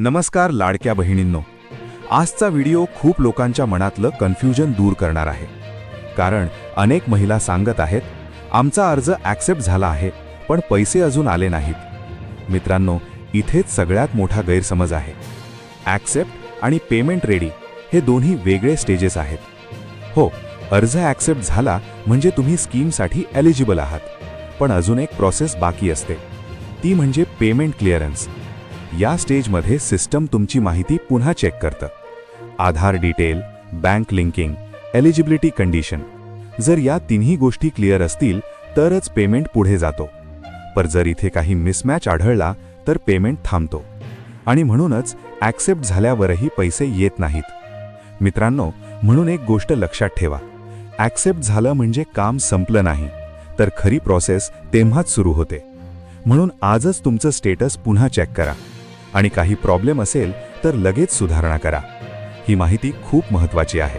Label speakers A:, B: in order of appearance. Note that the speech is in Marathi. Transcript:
A: नमस्कार लाडक्या बहिणींनो. आजचा व्हिडिओ खूप लोकांच्या मनातलं कन्फ्युजन दूर करणार आहे. कारण अनेक महिला सांगत आहेत, आमचा अर्ज ॲक्सेप्ट झाला आहे पण पैसे अजून आले नाहीत. मित्रांनो, इथेच सगळ्यात मोठा गैरसमज आहे. ॲक्सेप्ट आणि पेमेंट रेडी हे दोन्ही वेगळे स्टेजेस आहेत. हो, अर्ज ॲक्सेप्ट झाला म्हणजे तुम्ही स्कीमसाठी एलिजिबल आहात. पण अजून एक प्रोसेस बाकी असते, ती म्हणजे पेमेंट क्लिअरन्स. या स्टेजमध्ये सिस्टम तुमची माहिती पुन्हा चेक करतं. Aadhaar detail, bank linking, eligibility condition. जर या तिन्ही गोष्टी क्लिअर असतील तरच पेमेंट पुढे जातो. पण जर इथे काही मिसमॅच आढळला तर पेमेंट थांबतो. आणि म्हणूनच ॲक्सेप्ट झाल्यावरही पैसे येत नाहीत. मित्रांनो, म्हणून एक गोष्ट लक्षात ठेवा, ॲक्सेप्ट झालं म्हणजे काम संपलं नाही, तर खरी प्रोसेस तेव्हाच सुरू होते. म्हणून आजच तुमचं स्टेटस पुन्हा चेक करा आणि काही प्रॉब्लेम असेल तर लगेच सुधारणा करा. ही माहिती खूप महत्त्वाची आहे.